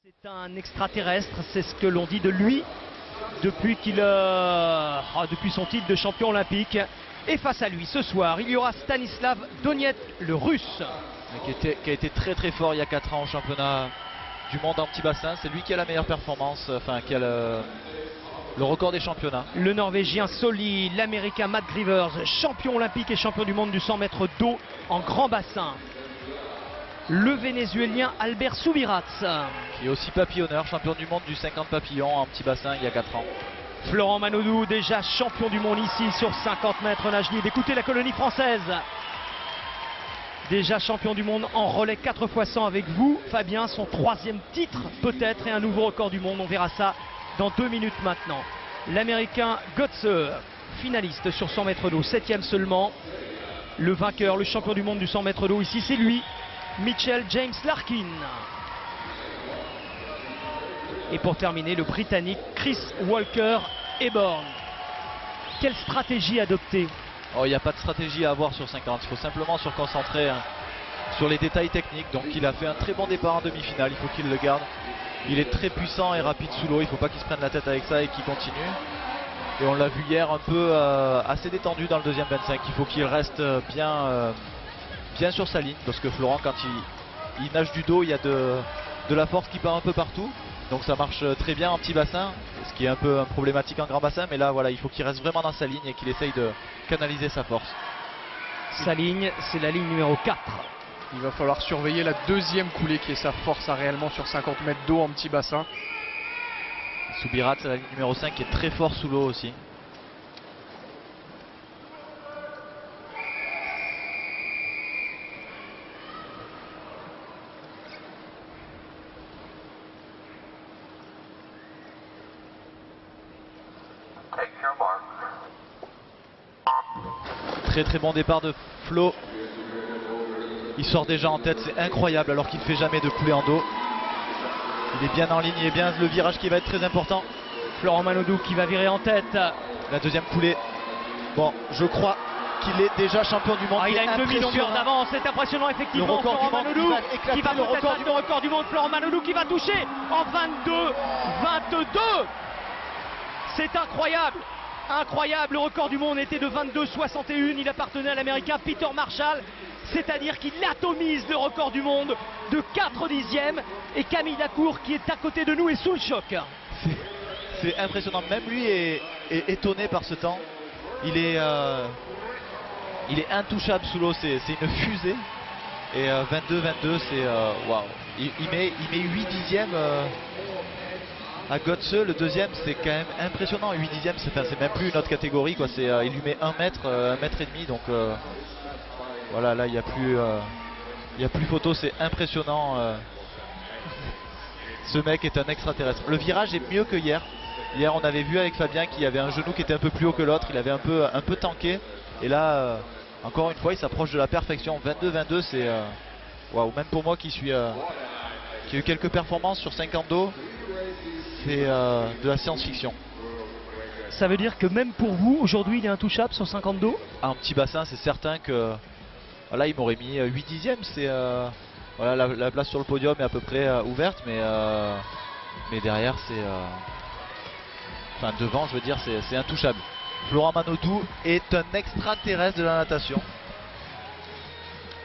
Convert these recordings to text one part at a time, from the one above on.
C'est un extraterrestre, c'est ce que l'on dit de lui depuis depuis son titre de champion olympique. Et face à lui, ce soir, il y aura Stanislav Doniet, le russe. Qui a été très fort il y a 4 ans au championnat du monde en petit bassin. C'est lui qui a la meilleure performance, enfin qui a le record des championnats. Le Norvégien Solli, l'Américain Matt Grivers, champion olympique et champion du monde du 100 mètres d'eau en grand bassin. Le Vénézuélien Albert Subirats, qui est aussi papillonneur, champion du monde du 50 papillons en petit bassin il y a 4 ans. Florent Manodou, déjà champion du monde ici sur 50 mètres nage libre. Écoutez la colonie française. Déjà champion du monde en relais 4x100 avec vous, Fabien, son 3e titre peut-être et un nouveau record du monde. On verra ça dans 2 minutes maintenant. L'Américain Götze, finaliste sur 100 mètres d'eau, 7e seulement. Le vainqueur, le champion du monde du 100 mètres d'eau ici, c'est lui, Mitchell James Larkin. Et pour terminer, le Britannique Chris Walker Eborn. Quelle stratégie adopter? Oh, il n'y a pas de stratégie à avoir sur 50, il faut simplement se concentrer sur les détails techniques. Donc il a fait un très bon départ en demi-finale, il faut qu'il le garde. Il est très puissant et rapide sous l'eau, il ne faut pas qu'il se prenne la tête avec ça et qu'il continue. Et on l'a vu hier un peu assez détendu dans le deuxième 25, il faut qu'il reste bien sur sa ligne. Parce que Florent, quand il nage du dos, il y a de la force qui part un peu partout. Donc ça marche très bien en petit bassin, ce qui est un peu problématique en grand bassin. Mais là voilà, il faut qu'il reste vraiment dans sa ligne et qu'il essaye de canaliser sa force. Sa ligne, c'est la ligne numéro 4. Il va falloir surveiller la deuxième coulée qui est sa force réellement sur 50 mètres d'eau en petit bassin. Subirats, c'est la ligne numéro 5 qui est très fort sous l'eau aussi. Très bon départ de Flo. Il sort déjà en tête, c'est incroyable alors qu'il ne fait jamais de coulée en dos. Il est bien en ligne, il est bien le virage qui va être très important. Florent Manodou qui va virer en tête. La deuxième coulée. Bon, je crois qu'il est déjà champion du monde. Il a une demi-longueur d'avance, c'est impressionnant effectivement. Le record Florent Manodou qui va le record du monde. Florent Manodou qui va toucher en 22. C'est incroyable. Incroyable, le record du monde était de 22,61. Il appartenait à l'Américain Peter Marshall. C'est-à-dire qu'il atomise le record du monde de 4 dixièmes. Et Camille Lacour qui est à côté de nous est sous le choc. C'est impressionnant, même lui est étonné par ce temps. Il est intouchable sous l'eau, c'est une fusée. Et 22, c'est waouh. Il met 8 dixièmes à Götze. Le deuxième, c'est quand même impressionnant. 8 dixièmes, c'est même plus une autre catégorie quoi. Il lui met 1 mètre, 1 mètre et demi. Donc voilà, là il n'y a plus photo, c'est impressionnant. Ce mec est un extraterrestre. Le virage est mieux que hier. Hier on avait vu avec Fabien qu'il y avait un genou qui était un peu plus haut que l'autre. Il avait un peu tanké. Et là, encore une fois, il s'approche de la perfection. 22, c'est waouh. Même pour moi qui a eu quelques performances sur 50 d'eau, c'est de la science-fiction. Ça veut dire que même pour vous, aujourd'hui, il est intouchable sur 50 d'eau? En petit bassin, c'est certain que voilà, il m'aurait mis 8 dixièmes. C'est voilà, la place sur le podium est à peu près ouverte, mais derrière, c'est enfin devant, je veux dire, c'est intouchable. Florent Manodou est un extraterrestre de la natation.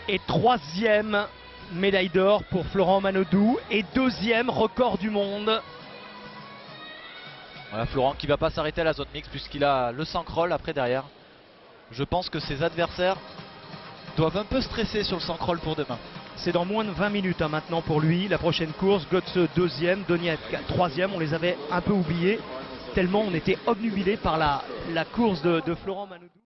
Et 3e médaille d'or pour Florent Manodou et 2e record du monde. Voilà, Florent qui va pas s'arrêter à la zone mixte puisqu'il a le 100 crawl après derrière. Je pense que ses adversaires doivent un peu stresser sur le 100 crawl pour demain. C'est dans moins de 20 minutes maintenant pour lui. La prochaine course, Götze 2e, Doniet 3e. On les avait un peu oubliés tellement on était obnubilé par la course de Florent Manodou.